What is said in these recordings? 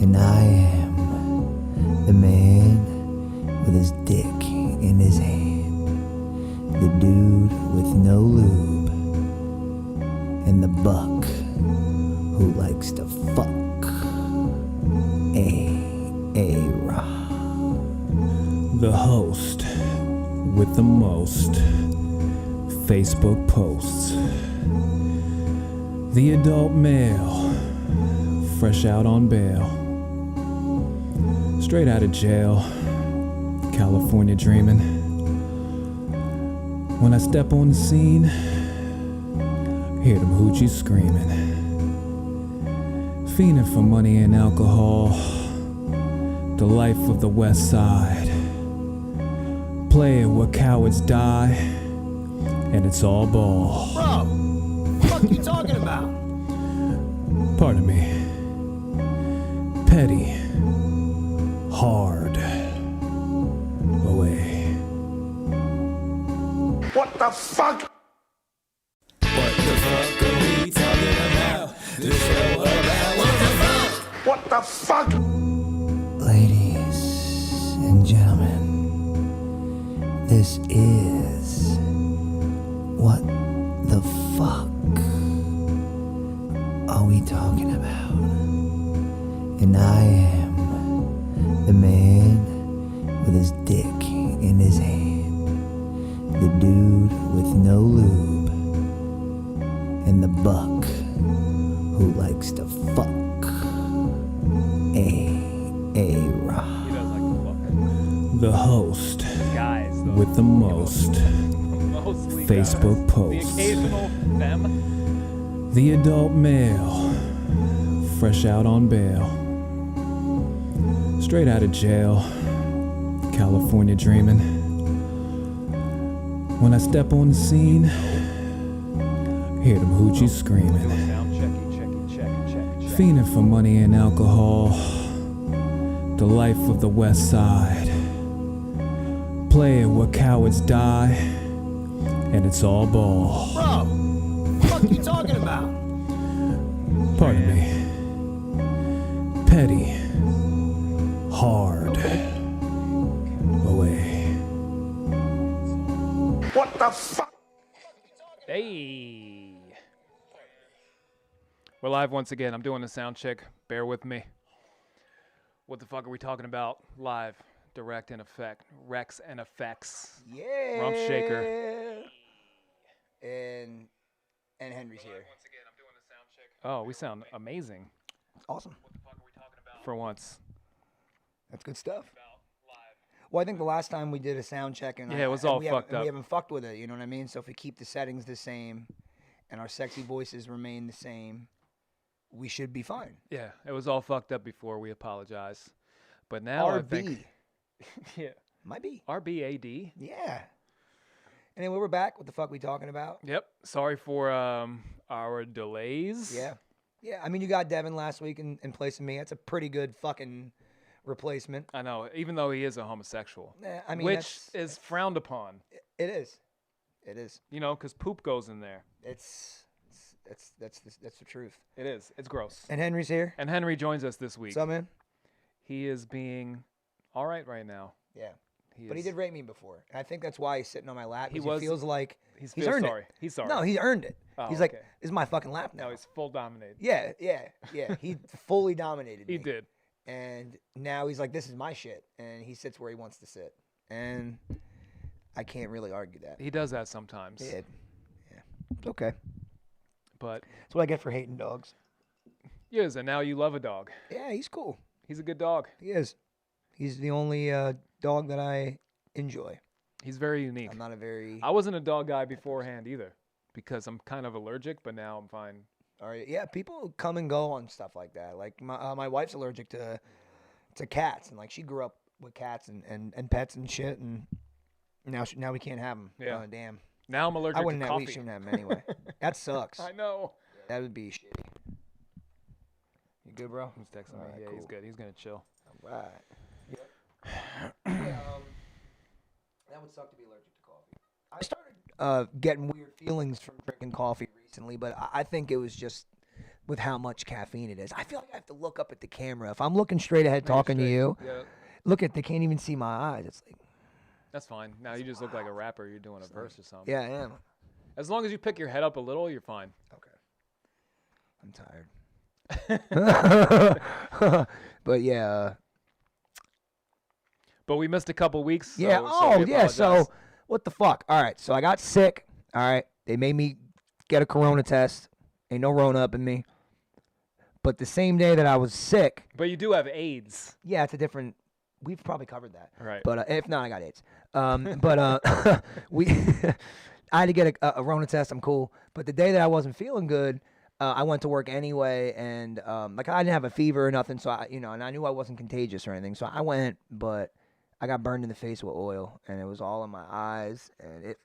And I am the man with his dick in his hand, the dude with no lube, and the buck who likes to fuck. The host with the most Facebook posts. The adult male, fresh out on bail. Straight out of jail, California dreaming. When I step on the scene, hear them hoochies screaming. Fiending for money and alcohol, the life of the West Side. Play it where cowards die, and it's all ball. Bro, what the fuck you talking about? Pardon me. Petty, hard, away. What the fuck? What the fuck are we talking about? The show about what the fuck? What the fuck? Ladies and gentlemen, this is What the Fuck Are We Talking About? And I am the man with his dick in his hand, the dude with no lube, and the buck who likes to fuck. The host with the most Facebook posts. The occasional them. The adult male, fresh out on bail. Straight out of jail, California dreaming. When I step on the scene, hear them hoochies screaming. Sound check. Fiending for money and alcohol, the life of the West Side. Play it where cowards die, and it's all ball. Bro, what the fuck you talking about? Pardon me. Petty, hard, away. What the fuck? Hey. We're live once again. I'm doing a sound check. Bear with me. What the fuck are we talking about? Live, direct, and effect. Rex and effects. Yeah. Rump shaker. And Henry's here. Once again, I'm doing a sound check. Oh, we sound amazing Awesome. What the fuck are we talking about? For once. That's good stuff. Well, I think the last time we did a sound check and Yeah, it was all we fucked up. We haven't fucked with it, you know what I mean? So if we keep the settings the same and our sexy voices remain the same, we should be fine. Yeah, it was all fucked up before. We apologize. But now I RB. think... yeah. Might be. RBAD. Yeah. Anyway, we're back. What the fuck we talking about? Yep. Sorry for our delays. Yeah. Yeah, I mean, you got Devin last week in place of me. That's a pretty good fucking replacement. I know, even though he is a homosexual. I mean, which is frowned upon. It is. It is. You know, because poop goes in there. That's the truth. It is. It's gross. And Henry's here. And Henry joins us this week. What's up, man? He is being all right now. Yeah. But he did rape me before. And I think that's why he's sitting on my lap. He feels like he's earned sorry. it. He's sorry. No, he earned it. Oh, he's like, okay. this is my fucking lap now. No, he's full dominated. Yeah. He fully dominated me. He did. And now he's like, this is my shit. And he sits where he wants to sit. And I can't really argue that. He does that sometimes. Yeah. It's okay. But That's what I get for hating dogs. yes, and now you love a dog. Yeah, he's cool. He's a good dog. He is. He's the only dog that I enjoy. He's very unique. I'm not a very... I wasn't a dog guy beforehand either because I'm kind of allergic, but now I'm fine. All right. Yeah, people come and go on stuff like that. Like my wife's allergic to cats, and like she grew up with cats and pets and shit, and now we can't have them. Yeah. Damn. Now I'm allergic I wouldn't to have. coffee. We shouldn't have them anyway. That sucks. I know. That would be shitty. You good, bro? He's texting me. All right, Yeah, he's cool. good. He's gonna chill. All right. Yeah, that would suck to be allergic to coffee. I started getting weird feelings from drinking coffee recently, but I think it was just with how much caffeine it is. I feel like I have to look up at the camera. If I'm looking straight ahead talking to you, Yeah, look at they can't even see my eyes. It's like, that's fine. Now you just look like a rapper. You're doing a verse or something. yeah, I am. As long as you pick your head up a little, you're fine. Okay. I'm tired. But yeah. But we missed a couple weeks. So, Yeah. so we So apologize. what the fuck? All right. So I got sick. All right. They made me get a corona test. Ain't no Rona up in me. But the same day that I was sick, But you do have AIDS. yeah, it's a different. We've probably covered that. Right. But if not, I got AIDS. We, I had to get a Rona test. I'm cool. But the day that I wasn't feeling good, I went to work anyway, and like I didn't have a fever or nothing, so and I knew I wasn't contagious or anything, so I went, but I got burned in the face with oil, and it was all in my eyes, and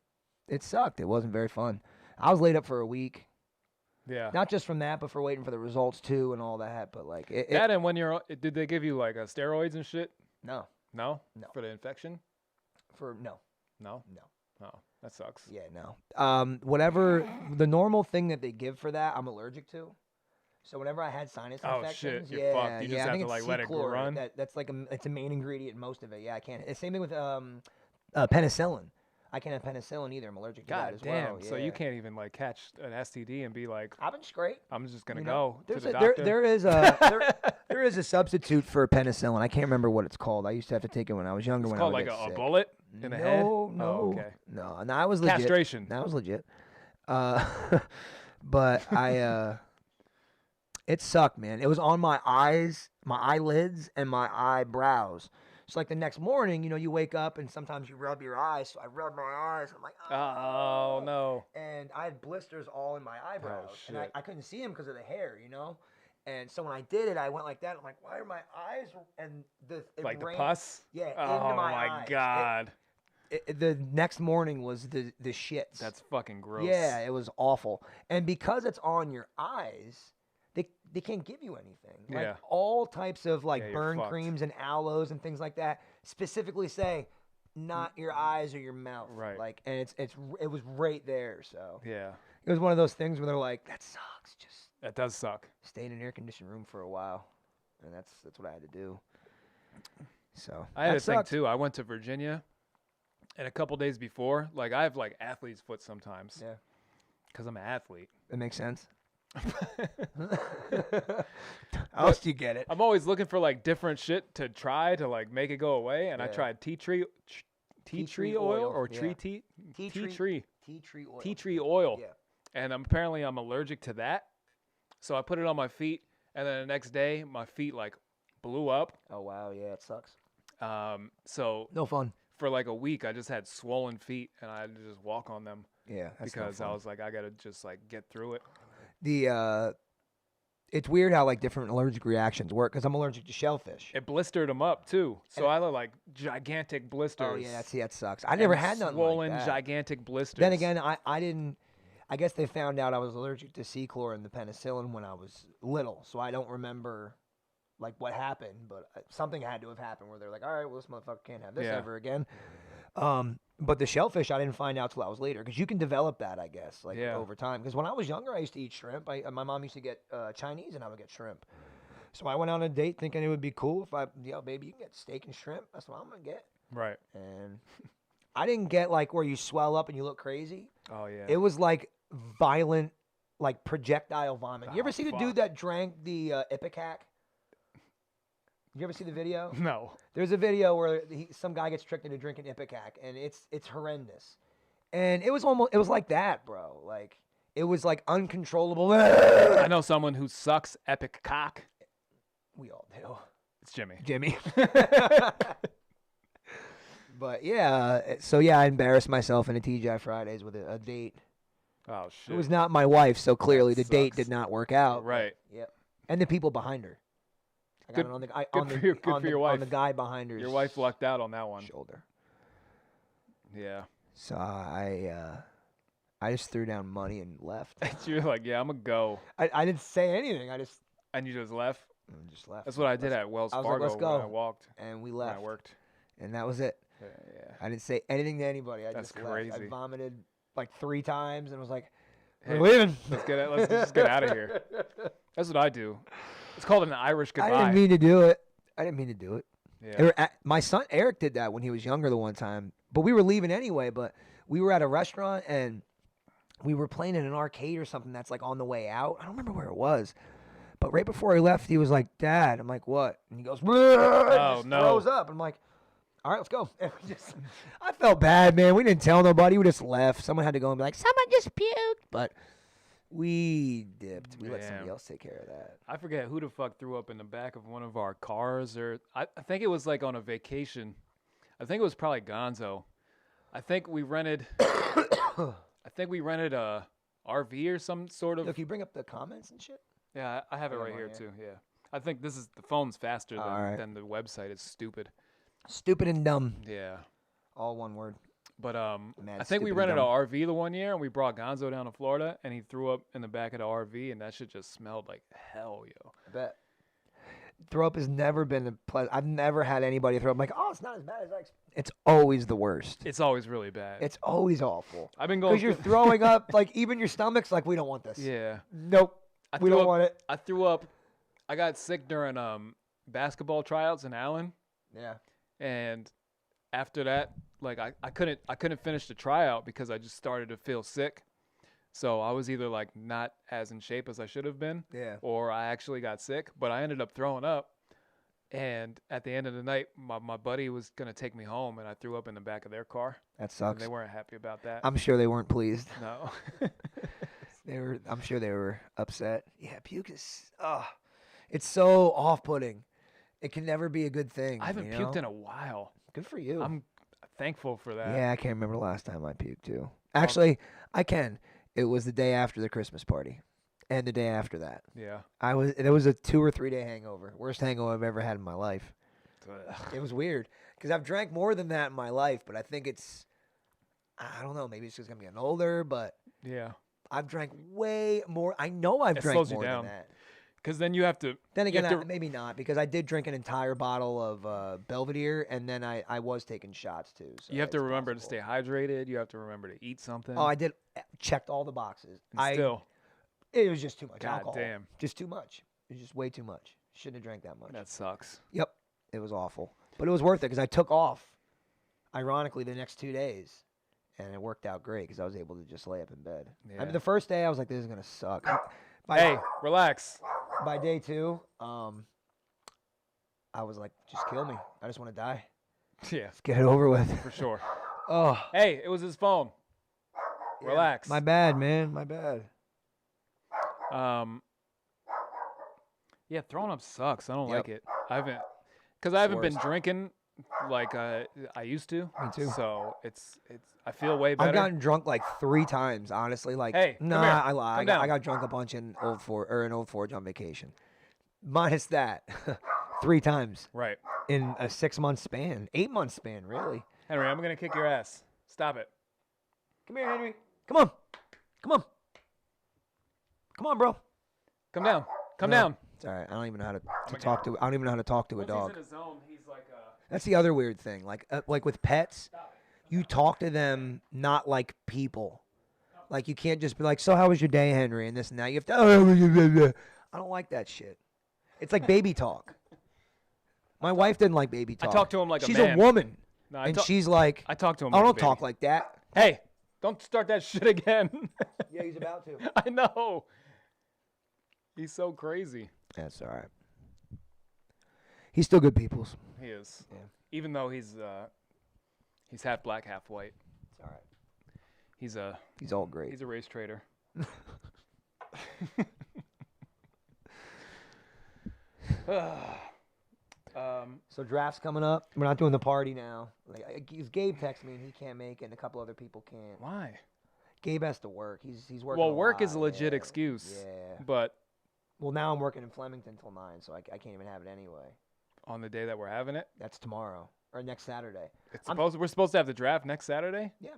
it sucked. It wasn't very fun. I was laid up for a week. Yeah. Not just from that, but for waiting for the results too, and all that. But like That and when you're, did they give you like steroids and shit? no, No. No. For the infection? no. No. Oh, that sucks. Yeah, no. Whatever the normal thing that they give for that, I'm allergic to. So whenever I had sinus Oh, infections, shit, you're yeah, fucked. You just yeah, I have think to, it's like, let it C-chlor. run? That's like it's a main ingredient in most of it. Yeah, I can't. It's same thing with penicillin. I can't have penicillin either. I'm allergic to that God as damn. well. So yeah. you can't even like catch an STD and be like, I've been straight. I'm just gonna You know, go to there's the a, doctor. there is a there is a substitute for penicillin. I can't remember what it's called. I used to have to take it when I was younger. It's when called I would like get a sick. bullet in the head. No, Oh, okay. no. I was legit. Castration. That was legit. But it sucked, man. It was on my eyes, my eyelids, and my eyebrows. So like the next morning, you wake up and sometimes you rub your eyes. So I rubbed my eyes. I'm like, Oh no. and I had blisters all in my eyebrows, and shit. I couldn't see them because of the hair, And so when I did it, I went like that. I'm like, why are my eyes and it Like the ran- pus? Yeah, Oh into my my eyes. god. The next morning was the shits. That's fucking gross. Yeah, it was awful. And because it's on your eyes, they can't give you anything. Like Yeah. all types of like Yeah, you're burn fucked. creams and aloes and things like that specifically say not your eyes or your mouth. Right. Like, and it was right there. So Yeah. it was one of those things where they're like, that sucks. Just That does suck. stay in an air conditioned room for a while, and that's what I had to do. So I had that a thing sucked. too. I went to Virginia, and a couple days before, like I have like athlete's foot sometimes. Yeah, Because I'm an athlete. that makes sense. How else do you get it? I'm always looking for like different shit to try to like make it go away, and I Yeah. tried tea tree oil or yeah. tea Tea tree oil. tea tree oil, Yeah. and apparently I'm allergic to that. So I put it on my feet, and then the next day my feet like blew up. Oh wow, yeah, it sucks. So No fun. for like a week I just had swollen feet, and I had to just walk on them Yeah, that's because no I fun. was like, I gotta just like get through it. It's weird how like different allergic reactions work because I'm allergic to shellfish. It blistered them up too, so I look like gigantic blisters. Oh yeah, that sucks. I never had nothing swollen, like that. gigantic blisters. Then again, I didn't. I guess they found out I was allergic to C-chlor and the penicillin when I was little, so I don't remember like what happened, but something had to have happened where they're like, all right, well this motherfucker can't have this Yeah. ever again. But the shellfish I didn't find out till I was later because you can develop that, I guess, like Yeah. over time. Because when I was younger, I used to eat shrimp. My mom used to get Chinese, and I would get shrimp. So I went on a date thinking it would be cool if baby, you can get steak and shrimp. That's what I'm gonna get. right? And I didn't get like where you swell up and you look crazy. Oh yeah. It was like violent, like projectile vomit. You ever Oh, see the fuck. dude that drank the Ipecac? You ever see the video? No. There's a video where some guy gets tricked into drinking Ipecac, and it's horrendous. And it was like that, bro. Like it was like uncontrollable. I know someone who sucks epic cock. We all do. It's Jimmy. Jimmy. But yeah, so yeah, I embarrassed myself in a TGI Fridays with a date. Oh It shit. was not my wife, so clearly the date sucks. did not work out. Right. Yep. And the people behind her. I got Good- it on the good for your on the wife. guy behind her. Your wife lucked out on that one. shoulder. Yeah. So I just threw down money and left. You're like, yeah, I'm gonna go, I didn't say anything. I just and you just left. left. That's what I did at Wells I was like, Fargo let's go. when I walked. And we When left. I worked. And that was it. Yeah. I didn't say anything to anybody. I That's just left. I crazy. vomited like 3 times and was like, Hey, we're leaving. Let's just get out of here. That's what I do. It's called an Irish I goodbye. didn't mean to do it. Yeah. My son Eric did that when he was younger the one time. But we were leaving anyway. But we were at a restaurant and we were playing in an arcade or something that's like on the way out. I don't remember where it was. But right before he left, he was like, "Dad." I'm like, "What?" And he goes, Oh, just no. throws up. I'm like, "All right, let's go." And I felt bad, man. We didn't tell nobody. We just left. Someone had to go and be like, "Someone just puked." But we dipped. We let somebody Damn. else take care of that. I forget who the fuck threw up in the back of one of our cars, or I think it was like on a vacation. I think it was probably Gonzo. I think we rented a RV or some sort of. Look, you bring up the comments and shit. Yeah, I have it right here too. Yeah, I think the phone's faster Alright. than the website. It's stupid. Stupid and dumb. Yeah, All one word. but Mad, I think we stupid and rented an dumb. RV the one year, and we brought Gonzo down to Florida, and he threw up in the back of the RV, and that shit just smelled like hell, yo. I bet. Throw up has never been a pleasant. I've never had anybody throw up. I'm like, oh, it's not as bad as I expected. It's always the worst. It's always really bad. It's always awful. I've been going Because you're through- throwing up, like even your stomach's like, we don't want this. Yeah. Nope. We threw don't up- want it. I threw up. I got sick during basketball tryouts in Allen, Yeah. and after that, like I couldn't finish the tryout because I just started to feel sick. So I was either like not as in shape as I should have been, Yeah. or I actually got sick. But I ended up throwing up, and at the end of the night, my buddy was gonna take me home, and I threw up in the back of their car. That And sucks. they weren't happy about that. I'm sure they weren't pleased. No. I'm sure they were upset. Yeah, puke is. It's so off-putting. It can never be a good thing. I haven't you puked know? in a while. Good for you. I'm thankful for that. Yeah, I can't remember the last time I puked too. Actually, I can. It was the day after the Christmas party, and the day after that. Yeah. There was a 2 or 3 day hangover. Worst hangover I've ever had in my life. It was weird because I've drank more than that in my life, but I think I don't know. Maybe it's just 'cause I'm getting older, but Yeah. I've drank way more. I know I've It drank slows you more down. than that. Because then you have to. Then you again, have to- maybe not because I did drink an entire bottle of Belvedere, and then I was taking shots too. So you have to it's remember possible. to stay hydrated. You have to remember to eat something. Oh, I did checked all the boxes. And still, It was just too much God alcohol. damn. Just too much. It was just way too much. Shouldn't have drank that much. that sucks. Yep. It was awful. But it was worth it because I took off, ironically, the next 2 days. And it worked out great because I was able to just lay up in bed. I Yeah. mean, the first day I was like, this is going to suck. Hey, relax. By day 2, I was like, just kill me. I just want to die. Yeah, Let's get it over with. for sure. Oh. Hey, it was his phone. Relax. My bad, man. My bad. Yeah, throwing up sucks. I don't Yep. like it. I haven't been worst. drinking like I used to. Me too. So it's I feel way better. I've gotten drunk like 3 times, honestly. Like, Hey, come nah, here. I lied. Come down. I got drunk a bunch in Old Forge on vacation. Minus that, 3 times Right, in a 6-month span, 8-month span, really. Henry. I'm gonna kick your ass. Stop it. Come here, Henry. Come on, come on, come on, bro. Come down. Come No, down. It's all right. I don't even know how to my talk to. I don't even know how to talk to a Once dog. he's in his zone, he's like That's the other weird thing. Like with pets, you talk to them not like people. Like you can't just be like, "So how was your day, Henry?" and this and that. You have to. I don't like that shit. It's like baby talk. My wife didn't like baby talk. talk to him like a she's man. a woman, No, and she's like, I talk to him. "I like a don't baby. talk like that." Hey, don't start that shit again. Yeah, he's about to. I know. He's so crazy. That's all right. He's still good people's. He is. Yeah. Even though he's half black, half white. It's all right. He's He's all great. a race trader. So draft's coming up. We're not doing the party now. Like, Gabe texted me and he can't make it, and a couple other people can't. Why? Gabe has to work. He's working. Well, a work is a lot, legit yeah. excuse. Yeah. But Well, now I'm working in Flemington till 9, so I can't even have it anyway. on the day that we're having it, That's tomorrow or next Saturday. we're supposed to have the draft next Saturday. Yeah.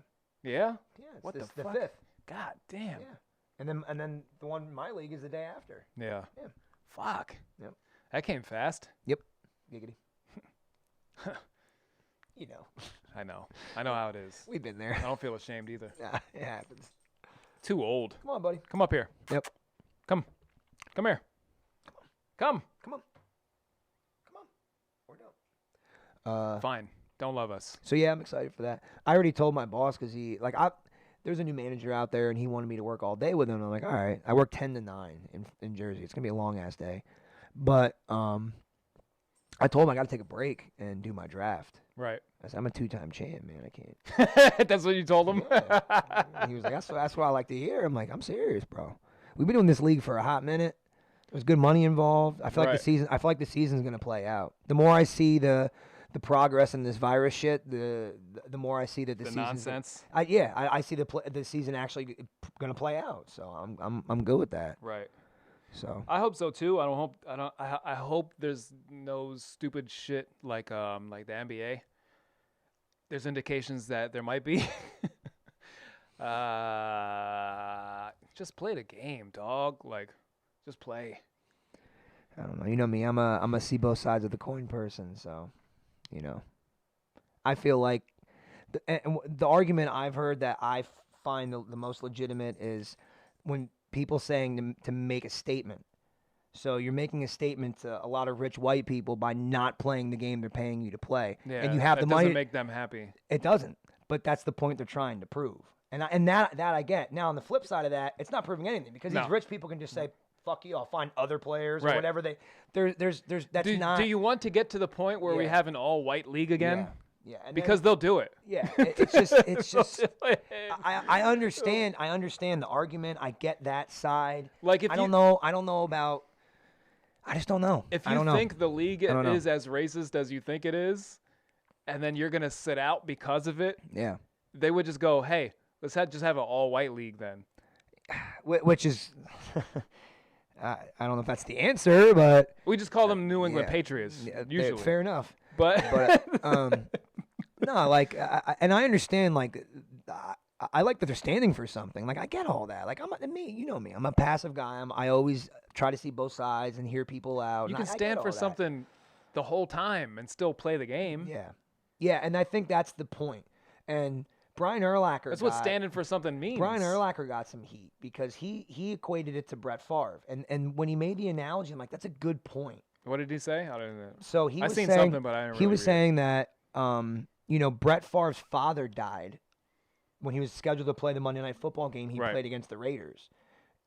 Yeah. Yeah. It's What the the fuck? 5th. God damn. Yeah. And then the one in my league is the day after. Yeah. Yeah. Fuck. Yep. That came fast. Giggity. You know, I know. I know how it is. we've been there. I don't feel ashamed either. Nah, it happens. Too old. Come on, buddy. Come up here. Yep. Come here. Come. Come on. We're dope. Fine. Don't love us. So yeah, I'm excited for that. I already told my boss because there's a new manager out there and he wanted me to work all day with him. I'm like, all right. I work 10 to 9 in Jersey. It's gonna be a long ass day, but I told him I got to take a break and do my draft. Right. I said, I'm a 2-time champ, man. I can't. That's what you told him? Yeah. He was like, that's what I like to hear. I'm like, I'm serious, bro. We've been doing this league for a hot minute. There's good money involved. I feel like the season's gonna play out. The more I see the progress in this virus shit, the more I see that the season's nonsense. I see the season actually gonna play out. So I'm good with that. Right. So I hope so too. I hope there's no stupid shit like the NBA. There's indications that there might be. Just play the game, dog. Like, just play. I don't know. You know me. I'm a see both sides of the coin person. So, you know, I feel like the argument I've heard that I find the most legitimate is when people saying to make a statement. So you're making a statement to a lot of rich white people by not playing the game they're paying you to play, Yeah, and you have the money. It doesn't make them happy. It doesn't, but that's the point they're trying to prove, and that I get. Now on the flip side of that, it's not proving anything because these rich people can just say, "Fuck you, I'll find other players or whatever." There's that's not. Do you want to get to the point where we have an all-white league again? Yeah, and because they'll do it. Yeah, it's just. I understand the argument. I get that side. Like if I don't know about. I just don't know. If you think the league is as racist as you think it is, and then you're gonna sit out because of it, yeah, they would just go, "Hey, let's just have an all-white league then." Which is, I don't know if that's the answer, but we just call them New England Patriots. Usually, fair enough. But no, like, and I understand, like. I like that they're standing for something. Like, I get all that. Like, you know me. I'm a passive guy. I always try to see both sides and hear people out. You can stand for something the whole time and still play the game. Yeah. Yeah, and I think that's the point. And Brian Urlacher That's what standing for something means. Brian Urlacher got some heat because he equated it to Brett Favre. And when he made the analogy, I'm like, that's a good point. What did he say? I don't know. So he was seen saying, something, but I didn't really he was read saying that, Brett Favre's father died. When he was scheduled to play the Monday Night Football game, he played against the Raiders.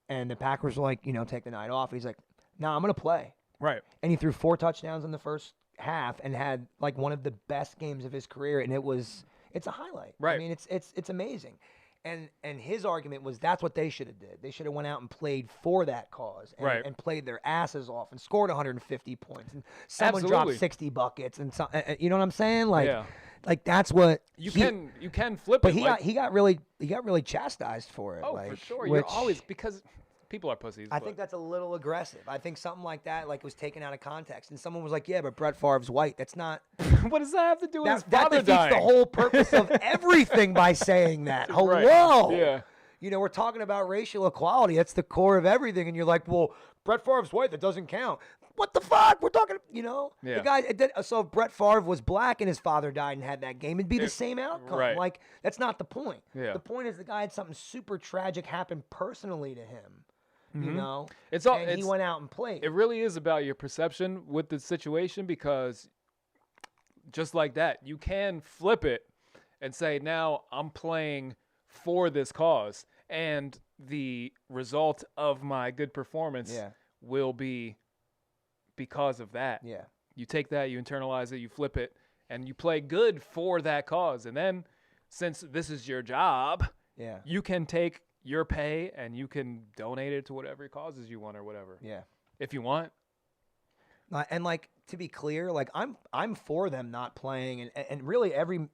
And the Packers were like, take the night off. He's like, no, I'm going to play. Right. And he threw 4 touchdowns in the first half and had like one of the best games of his career. And it's a highlight. Right. I mean, it's amazing. And his argument was that's what they should have did. They should have went out and played for that cause and played their asses off and scored 150 points. And someone dropped 60 buckets and you know what I'm saying? Like that's what you can flip but it. But he got really chastised for it. Oh, for sure. You're always because people are pussies. I think that's a little aggressive. I think something like that was taken out of context, and someone was like, "Yeah, but Brett Favre's white. That's not." What does that have to do with his that father defeats dying? the whole purpose of everything by saying that. Hello. Right. Yeah. We're talking about racial equality. That's the core of everything, and you're like, "Well, Brett Favre's white. That doesn't count." What the fuck? We're talking, Yeah. The guy. So if Brett Favre was black and his father died and had that game, it'd be the same outcome. Right. Like that's not the point. Yeah. The point is the guy had something super tragic happen personally to him. Mm-hmm. He went out and played. It really is about your perception with the situation because just like that, you can flip it and say, now I'm playing for this cause and the result of my good performance will be because of that. Yeah. You take that, you internalize it, you flip it, and you play good for that cause. And then since this is your job, you can take your pay and you can donate it to whatever causes you want or whatever. Yeah. If you want. And like to be clear, like I'm for them not playing and really every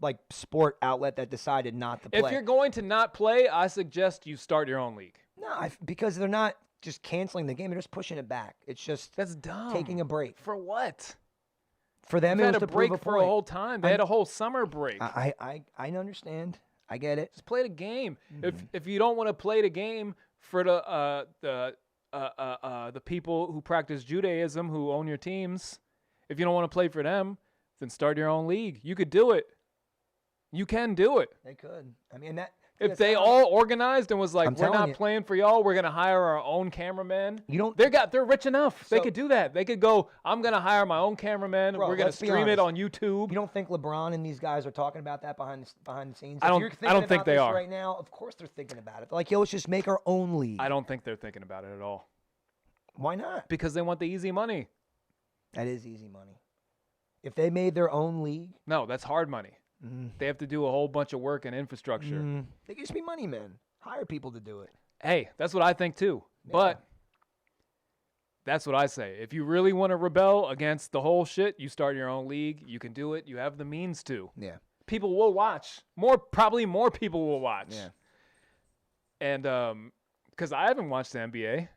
like sport outlet that decided not to play. If you're going to not play, I suggest you start your own league. No, because they're not just canceling the game, they're just pushing it back. It's just that's dumb. Taking a break. For what? For them, They've it was had a to break prove a for point. a whole time. They had a whole summer break. I understand. I get it. Just play the game. Mm-hmm. If you don't want to play the game for the people who practice Judaism who own your teams, if you don't want to play for them, then start your own league. You could do it. You can do it. They could. I mean, If they all organized and was like, I'm we're telling not you. playing for y'all, we're gonna hire our own cameraman. You don't- They're rich enough. They So- could do that. They could go, I'm gonna hire my own cameraman. Bro, We're gonna let's be stream it on honest. YouTube. You don't think LeBron and these guys are talking about that behind the scenes? I If don't- you're I thinking don't think about they this are. right now. Of course they're thinking about it. They're like, yo, let's just make our own league. I don't think they're thinking about it at all Why not? because they want the easy money. That is easy money. If they made their own league, No, that's hard money. They have to do a whole bunch of work and infrastructure. they could just be money men. Hire people to do it. Hey, that's what I think too. But that's what I say. If you really want to rebel against the whole shit, you start your own league. You can do it. You have the means to. Yeah. People will watch. Probably more people will watch. Yeah. And because I haven't watched the NBA.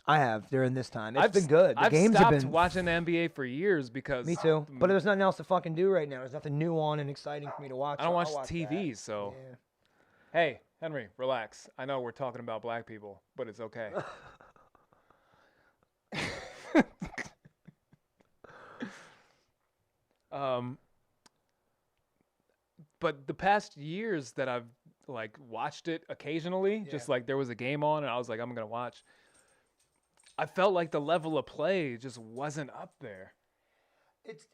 I have during this time. It's I've been good. The I've games stopped have been. watching the NBA for years because Me too. But there's nothing else to fucking do right now. There's nothing new on and exciting for me to watch. I don't so watch I'll TV. that. So Yeah. hey, Henry, relax. I know we're talking about black people, but it's okay. But the past years that I've like watched it occasionally, just like there was a game on and I was like, I'm gonna watch. I felt like the level of play just wasn't up there. It's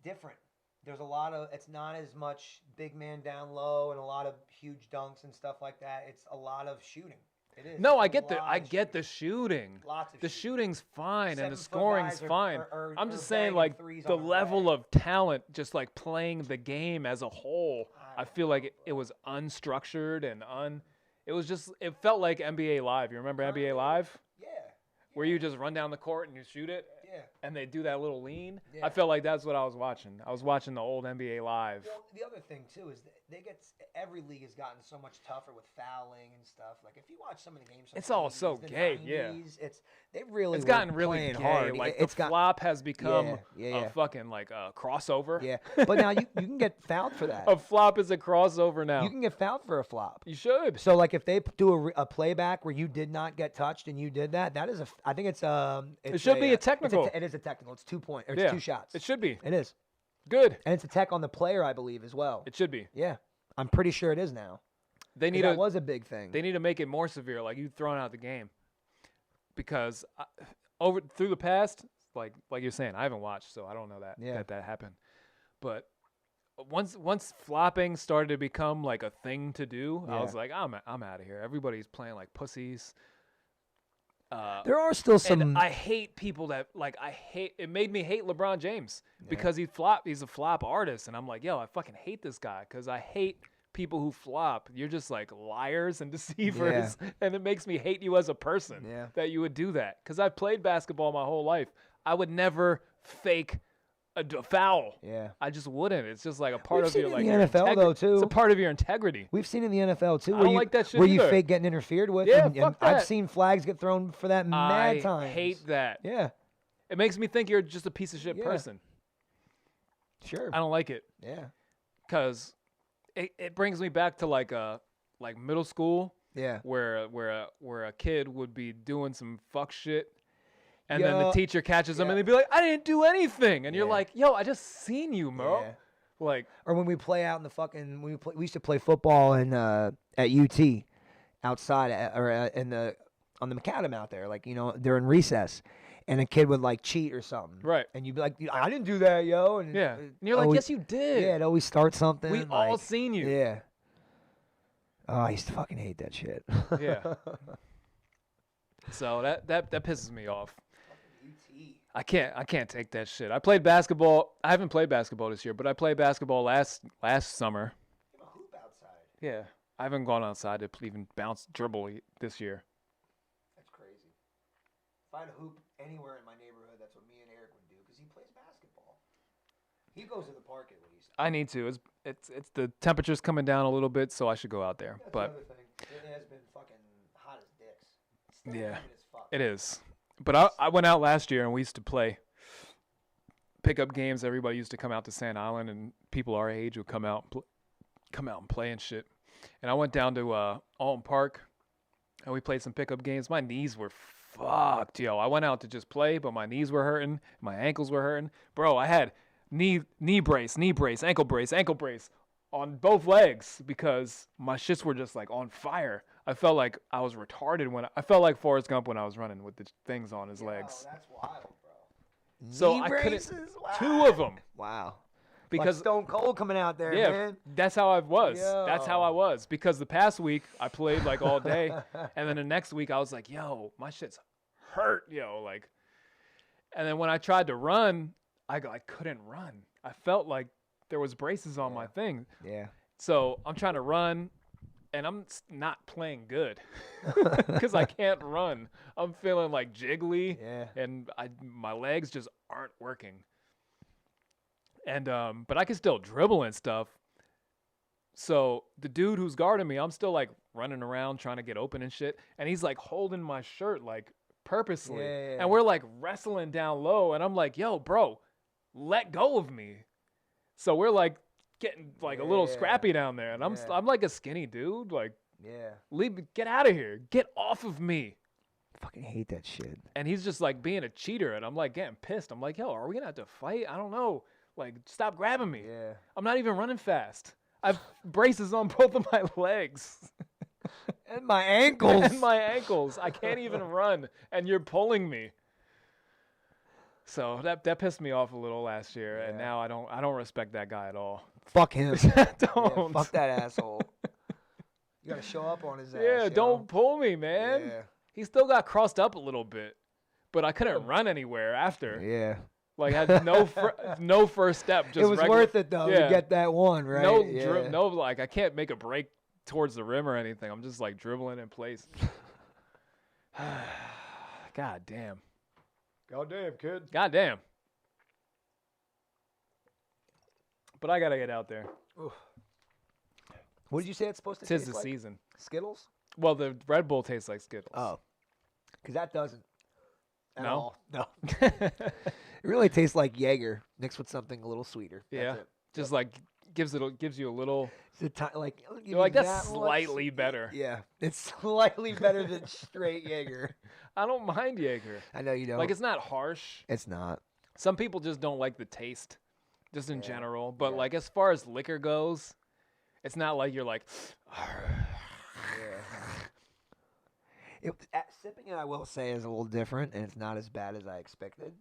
different. There's a lot of. It's not as much big man down low and a lot of huge dunks and stuff like that. It's a lot of shooting. It is. No, I It's a get the lot I of get shooting. the shooting. Lots of The shooting. shooting's fine and the 7-foot scoring's guys are- fine. I'm are just saying, banging like threes the on the level way. of talent, just like playing the game as a whole. I feel like it was unstructured and It was just. It felt like NBA Live. You remember NBA Live? Yeah. Where you just run down the court and you shoot it, Yeah. and they do that little lean. Yeah. I felt like that's what I was watching. I was watching the old NBA Live. Well, the other thing too is that every league has gotten so much tougher with fouling and stuff. Like if you watch some of the games, from It's the all 80s, so the gay, yeah. 90s, they really It's were gotten really playing gay. hard. Like It's the got flop has become Yeah, yeah. a fucking like a crossover. yeah. But now you can get fouled for that. A flop is a crossover now. You can get fouled for a flop. You should. So like if they do a playback where you did not get touched and you did that, that is I think it's It should be a technical. It is a technical. It's 2 point or it's Yeah. 2 shots. It should be. It is. Good. And it's a tech on the player, I believe, as well. It should be. Yeah. I'm pretty sure it is now. They 'Cause need that was a big thing. They need to make it more severe, like you throwing out the game. Because through the past, like you're saying, I haven't watched, so I don't know that happened. But once flopping started to become like a thing to do, I was like, I'm out of here. Everybody's playing like pussies. There are still some. And I hate people that it made me hate LeBron James because he's a flop artist, and I'm like, yo, I fucking hate this guy because I hate people who flop. You're just like liars and deceivers, and it makes me hate you as a person that you would do that. Because I've played basketball my whole life. I would never fake a foul. Yeah. I just wouldn't. It's just like a part We've of seen your it like in your the NFL though, too. It's a part of your integrity. We've seen in the NFL too. I Where don't you, like that shit where you either. fake getting interfered with. Yeah, and fuck I've that. seen flags get thrown for that mad I times. hate that. Yeah. It makes me think you're just a piece of shit Yeah. person. Sure. I don't like it. Yeah. Because it brings me back to like middle school Yeah. where a kid would be doing some fuck shit and then the Yo, teacher catches them yeah. and they'd be like, I didn't do anything, and you're Yeah. like, yo, I just seen you, bro. Yeah. Like, Or when we play out in the fucking, we used to play football in at UT, outside on the macadam out there, like during recess, and a kid would like cheat or something, right. and you'd be like, I didn't do that, yo, and Yeah. And you're like, always- yes, you did. yeah, it always starts something. We all like, seen you. Yeah. Oh, I used to fucking hate that shit. Yeah. So that pisses me off. I can't take that shit. I played basketball. I haven't played basketball this year, but I played basketball last summer. Hoop outside. Yeah. I haven't gone outside to even dribble this year. That's crazy. If I had a hoop anywhere in my neighborhood, that's what me and Eric would do because he plays basketball. He goes to the park at least. I need to. It's the temperature's coming down a little bit, so I should go out there. That's But the other thing. It has been fucking hot as dicks. It's still Yeah. humid as fuck. it is. But I went out last year and we used to play pickup games. Everybody used to come out to Sand Island, and people our age would come out and play and shit. And I went down to Alton Park, and we played some pickup games. My knees were fucked, yo. I went out to just play, but my knees were hurting, my ankles were hurting. Bro, I had knee brace, ankle brace on both legs because my shits were just like on fire. I felt like I was retarded I felt like Forrest Gump when I was running with the things on his legs. That's wild, bro. So Knee I couldn't. braces? Two of them. Wow. Because like Stone Cold coming out there, yeah, man. that's how I was. That's how I Yo. was. Because the past week I played like all day, and then the next week I was like, yo, my shit's hurt, yo, like. And then when I tried to run, I couldn't run. I felt like there was braces on my thing. Yeah. So I'm trying to run, and I'm not playing good because I can't run. I'm feeling like jiggly, and my legs just aren't working. And but I can still dribble and stuff. So the dude who's guarding me, I'm still like running around trying to get open and shit, and he's like holding my shirt like purposely, and we're like wrestling down low, and I'm like, yo, bro, let go of me. So we're like getting like a little scrappy down there, and I'm like a skinny dude, like get out of here, get off of me. I fucking hate that shit. And he's just like being a cheater, and I'm like getting pissed. I'm like, yo, are we gonna have to fight? I don't know. Like, stop grabbing me. Yeah. I'm not even running fast. I've braces on both of my legs. And my ankles. And my ankles. I can't even run, and you're pulling me. So that pissed me off a little last year, and now I don't respect that guy at all. Fuck him. Don't. Fuck that asshole. You gotta show up on his ass. Yeah, yo. don't pull me, man. Yeah. He still got crossed up a little bit, but I couldn't run anywhere after. Yeah. Like I had no first step. Just it was worth it though to get that one, right? No, like I can't make a break towards the rim or anything. I'm just like dribbling in place. God damn. Goddamn, kid. God damn. But I gotta get out there. Oof. What did you say it's supposed to Tis taste the like? season. Skittles? Well, the Red Bull tastes like Skittles. Oh. Because that doesn't. At No? all. No. It really tastes like Jaeger mixed with something a little sweeter. Yeah. That's it. Just like gives you a little. It's like, I'll give You're like you that's that slightly much. better. Yeah. It's slightly better than straight Jaeger. I don't mind Jaeger. I know you don't. Like it's not harsh. It's not. Some people just don't like the taste, just in general. But like as far as liquor goes, it's not like you're like. Sipping it, I will say, is a little different, and it's not as bad as I expected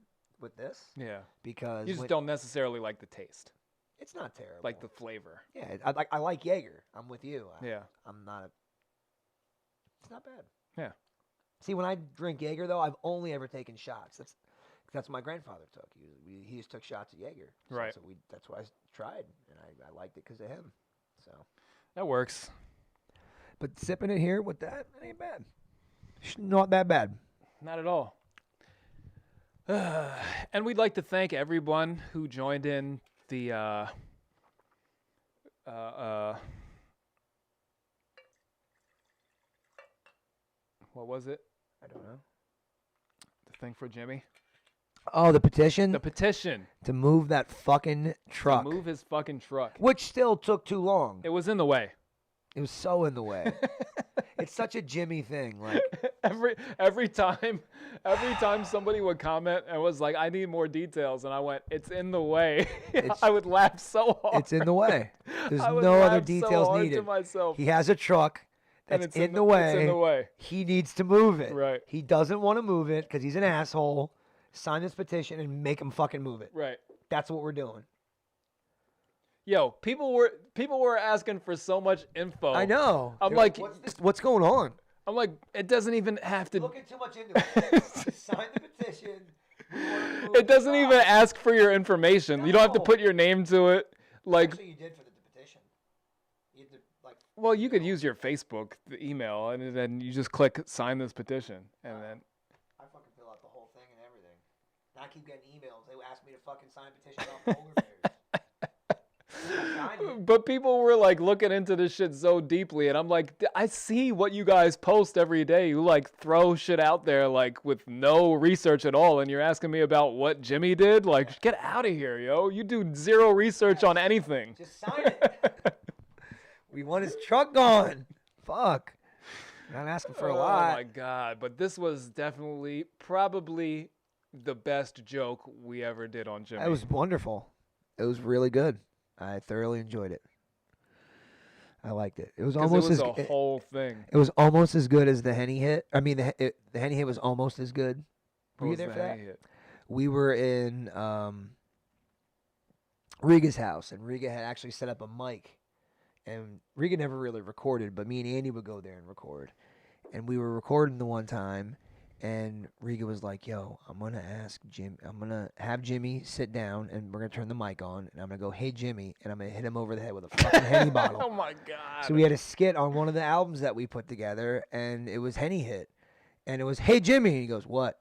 with this. Yeah. Because You just don't necessarily like the taste, It's not terrible. like the flavor. Yeah, I like Jaeger. I'm with you. Yeah. I'm not. It's not bad. Yeah. See, when I drink Jaeger, though, I've only ever taken shots. That's what my grandfather took. He just took shots of Jaeger. Right. So that's why I tried, and I liked it because of him. So. That works. But sipping it here with that, it ain't bad. Not that bad. Not at all. And we'd like to thank everyone who joined in the what was it? I don't know. The thing for Jimmy? Oh, the petition? The petition to move that fucking truck. to move his fucking truck. Which still took too long. It was in the way. It was so in the way. It's such a Jimmy thing. Like every time somebody would comment and was like, "I need more details," and I went, "It's in the way." I would laugh so hard. It's in the way. There's I would no other laugh details so hard needed. To myself. He has a truck And that's it's in the way. It's in the way. He needs to move it. Right. He doesn't want to move it because he's an asshole. Sign this petition and make him fucking move it. Right. That's what we're doing. Yo, people were asking for so much info. I know. I'm They're like, what's going on? I'm like, it doesn't even have to. Looking too much into it. Sign the petition. It doesn't even ask for your information. You don't have to put your name to it. Like, Actually, you did for the petition. You had to, like. well, you could use your Facebook, the email, and then you just click sign this petition, and then. I fucking fill out the whole thing and everything. Now I keep getting emails. They ask me to fucking sign petitions off polar bears. But people were like looking into this shit so deeply, and I'm like, I see what you guys post every day. You like throw shit out there like with no research at all, and you're asking me about what Jimmy did? Like, get out of here, yo. You do zero research on anything. Just sign it. We want his truck gone. Fuck. Not asking for a lot. Oh my god! But this was definitely, probably the best joke we ever did on Jimmy. That was wonderful. It was really good. I thoroughly enjoyed it. I liked it. It was 'Cause almost it was as a whole thing. it was almost as good as the Henny hit. I mean, the Henny hit was almost as good. Were What you was there the for that? Henny hit? We were in Riga's house, and Riga had actually set up a mic. And Riga never really recorded, but me and Andy would go there and record. And we were recording the one time, and Riga was like, "Yo, I'm gonna have Jimmy sit down, and we're gonna turn the mic on, and I'm gonna go, hey Jimmy, and I'm gonna hit him over the head with a fucking Henny bottle." Oh my god. So we had a skit on one of the albums that we put together, and it was Henny hit, and it was, "Hey Jimmy," and he goes, "What?"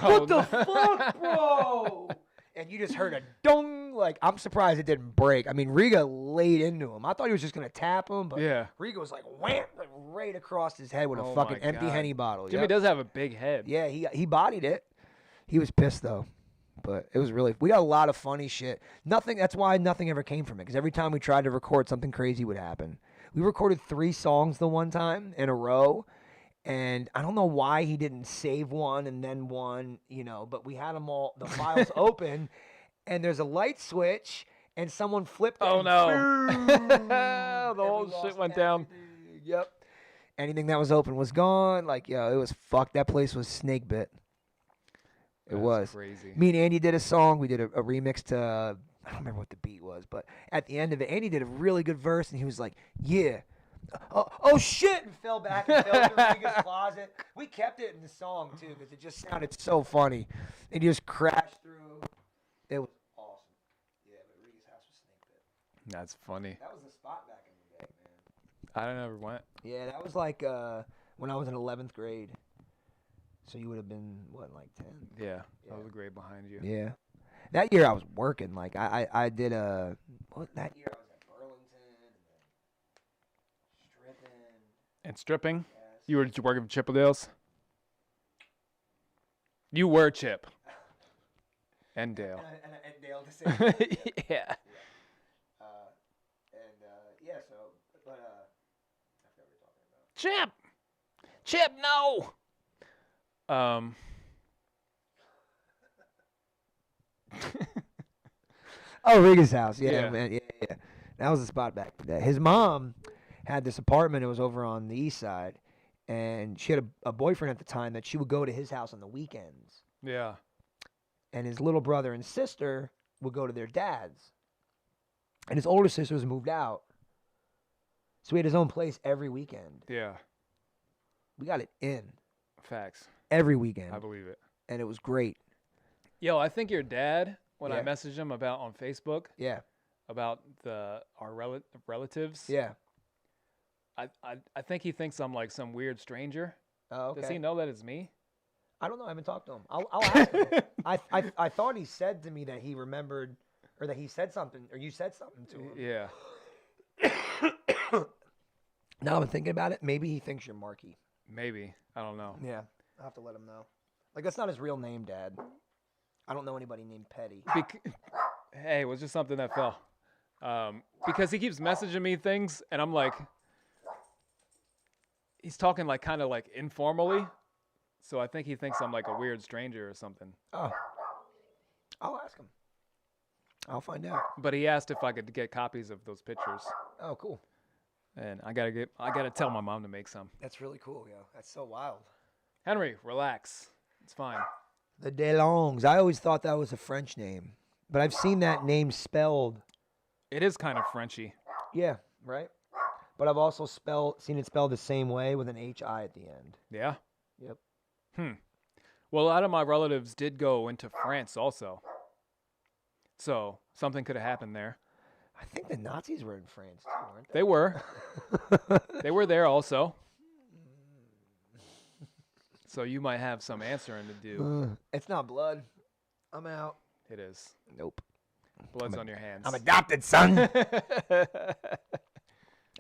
Oh, What the fuck, bro? And you just heard a dong. Like, I'm surprised it didn't break. I mean, Riga laid into him. I thought he was just gonna tap him, but Yeah. Riga was like wham, like right across his head with Oh a fucking my empty God. Henny bottle. Jimmy Yep. does have a big head. Yeah, he bodied it. He was pissed though, but it was really. We got a lot of funny shit. Nothing. That's why nothing ever came from it. Because every time we tried to record, something crazy would happen. We recorded 3 songs the one time in a row. And I don't know why he didn't save one and then one, but we had them all, the files open, and there's a light switch, and someone flipped it. Oh, and no. boom, The and we whole shit lost went down. everything. Yep. Anything that was open was gone. Like, it was fucked. That place was snake bit. It That's was. crazy. Me and Andy did a song. We did a remix to, I don't remember what the beat was, but at the end of it, Andy did a really good verse, and he was like, yeah. Oh shit! And fell back and fell through Riga's closet. We kept it in the song too because it just sounded so funny. And he just crashed through. It was awesome. Yeah, but Riga's house was snake bit. That's funny. That was the spot back in the day, man. I never went. Yeah, that was like when I was in 11th grade. So you would have been what, like 10? Yeah. I was a grade behind you. Yeah. That year I was working. Like I did that year I was at Burlington and then stripping. And stripping? Yes. You were working for Chippendales? You were Chip. And Dale. And Dale the same. Yeah. Yeah, so, but, I forgot what we were talking about. Chip, no. Oh, Riga's house. Yeah, Yeah. man. Yeah. That was the spot back in the day. His mom had this apartment. It was over on the east side. And she had a boyfriend at the time that she would go to his house on the weekends. Yeah. And his little brother and sister would go to their dad's. And his older sister was moved out. So he had his own place every weekend. Yeah. We got it in Facts. every weekend. I believe it. And it was great. Yo, I think your dad, when I Yeah. messaged him about on Facebook Yeah. about our relatives, Yeah. I think he thinks I'm like some weird stranger. Oh, okay. Does he know that it's me? I don't know. I haven't talked to him. I'll ask him. I thought he said to me that he remembered, or that he said something, or you said something to him. Yeah. Now I'm thinking about it. Maybe he thinks you're Marky. Maybe. I don't know. Yeah. I'll have to let him know. Like, that's not his real name, Dad. I don't know anybody named Petty. Hey, it was just something that fell. Because he keeps messaging me things, and I'm like, he's talking like kind of like informally. So I think he thinks I'm like a weird stranger or something. Oh. I'll ask him. I'll find out. But he asked if I could get copies of those pictures, Oh, cool. and I gotta tell my mom to make some. That's really cool, yo. That's so wild. Henry, relax. It's fine. The DeLongs. I always thought that was a French name, but I've seen that name spelled. It is kind of Frenchy. Yeah, right? But I've also seen it spelled the same way with an H-I at the end. Yeah. Yep. Well, a lot of my relatives did go into France also. So something could have happened there. I think the Nazis were in France too, weren't they? They were. They were there also. So you might have some answering to do. It's not blood. I'm out. It is. Nope. Blood's on your hands. I'm adopted, son.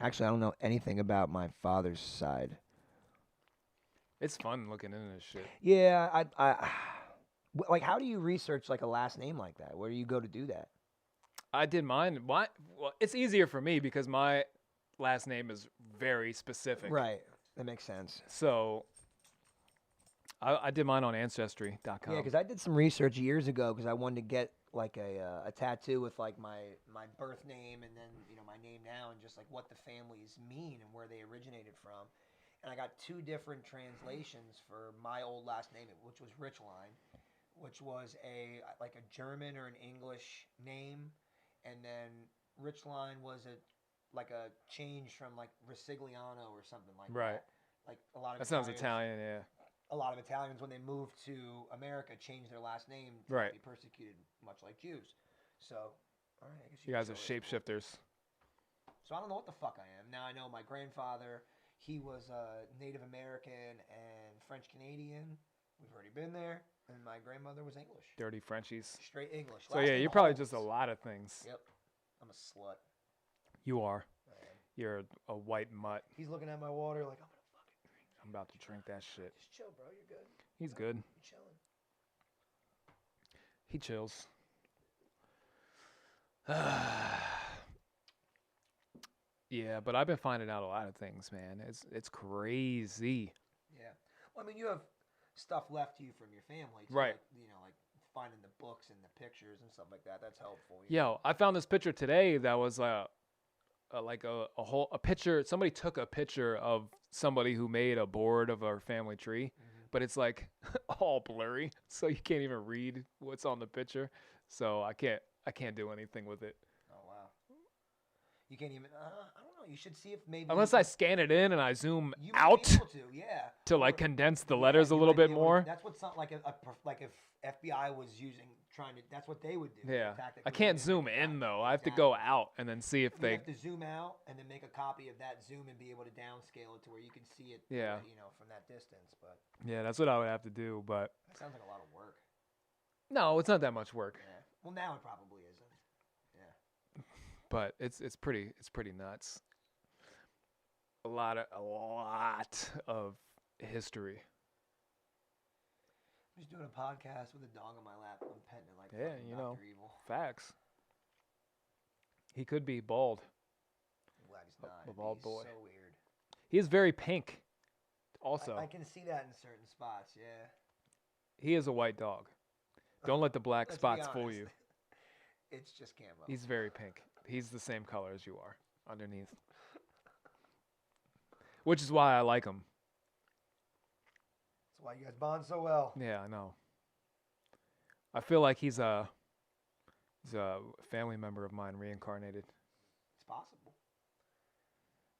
Actually, I don't know anything about my father's side. It's fun looking into this shit. Yeah, like, how do you research like a last name like that? Where do you go to do that? I did mine. Well, it's easier for me because my last name is very specific. Right. That makes sense. So I did mine on Ancestry.com. Yeah, because I did some research years ago because I wanted to get like a tattoo with like my birth name and then my name now and just like what the families mean and where they originated from. And I got 2 different translations for my old last name, which was Richline, which was a German or an English name, and then Richline was a change from like Resigliano or something like Right. that. Like a lot of That sounds Italians- Italian, yeah. A lot of Italians, when they moved to America, changed their last name to Right. not be persecuted, much like Jews. So, all right, I guess You can guys are show it. shapeshifters. So I don't know what the fuck I am. Now I know my grandfather, he was Native American and French Canadian. We've already been there. And my grandmother was English. Dirty Frenchies. Straight English. So Last yeah, name you're probably Holmes. just a lot of things. Yep. I'm a slut. You are. I am. You're a white mutt. He's looking at my water like, I'm going to fucking I'm about to drink that shit. just chill, bro. You're good. He's good. You're chilling. He chills. Yeah, but I've been finding out a lot of things, man. It's crazy. Yeah. Well, I mean, you have stuff left to you from your family. Too, Right. like finding the books and the pictures and stuff like that. That's helpful. Yo, I found this picture today that was a picture. Somebody took a picture of somebody who made a board of our family tree, but it's like all blurry, so you can't even read what's on the picture. So I can't do anything with it Oh, wow. You can't even, I don't know. You should see if maybe. unless I scan it in and I zoom you might out be able to, yeah. to like Or- condense the yeah, letters a you little might be bit able to- more. That's what like if FBI was that's what they would do. Yeah, Tactic I would can't be to zoom make a in copy. though. I have to go Exactly. out and then see if You they. have to zoom out and then make a copy of that zoom and be able to downscale it to where you can see it. Yeah. From that distance. But Yeah, that's what I would have to do. But that sounds like a lot of work. no, it's not that much work. Yeah. Well, now it probably isn't. Yeah. But it's pretty nuts. A lot of history. I'm just doing a podcast with a dog on my lap. I'm petting it like Yeah, fucking you know. Dr. Evil. Facts. He could be bald. I'm glad he's A not. It'd bald be boy. So weird. He is very pink. Also, I can see that in certain spots. Yeah. he is a white dog. Don't let the black Let's be spots fool honest. you. It's just camo. He's very pink. He's the same color as you are underneath. Which is why I like him. That's why you guys bond so well. Yeah, I know. I feel like he's a family member of mine reincarnated. It's possible.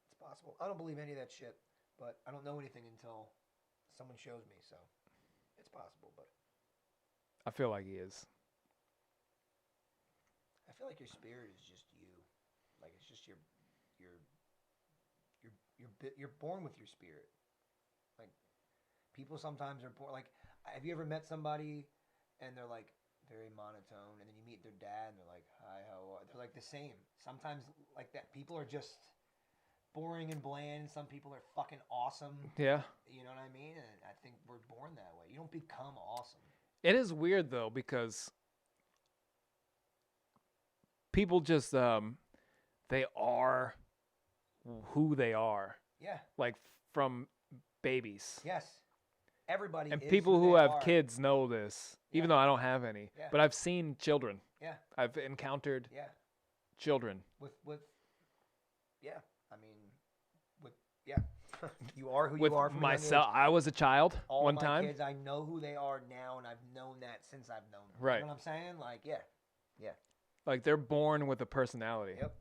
It's possible. I don't believe any of that shit, but I don't know anything until someone shows me. So it's possible, but I feel like he is. I feel like your spirit is just you. Like it's just you're born with your spirit. Like people sometimes are born. Like, have you ever met somebody and they're like very monotone, and then you meet their dad and they're like, "Hi, how are?" They're like the same. Sometimes like that. People are just boring and bland. Some people are fucking awesome. Yeah. You know what I mean? And I think we're born that way. You don't become awesome. It is weird though because people just they are who they are, Yeah. like from babies. Yes. Everybody. And is people who they have are. kids know this, even Yeah. though I don't have any. Yeah. But I've seen children. Yeah. I've encountered Yeah. children. With yeah, I mean, with yeah, you are who With you are from a young myself, age. I was a child All one my time. kids, I know who they are now, and I've known that since I've known them. Right. You know what I'm saying? Like, yeah, Like they're born with a personality. Yep.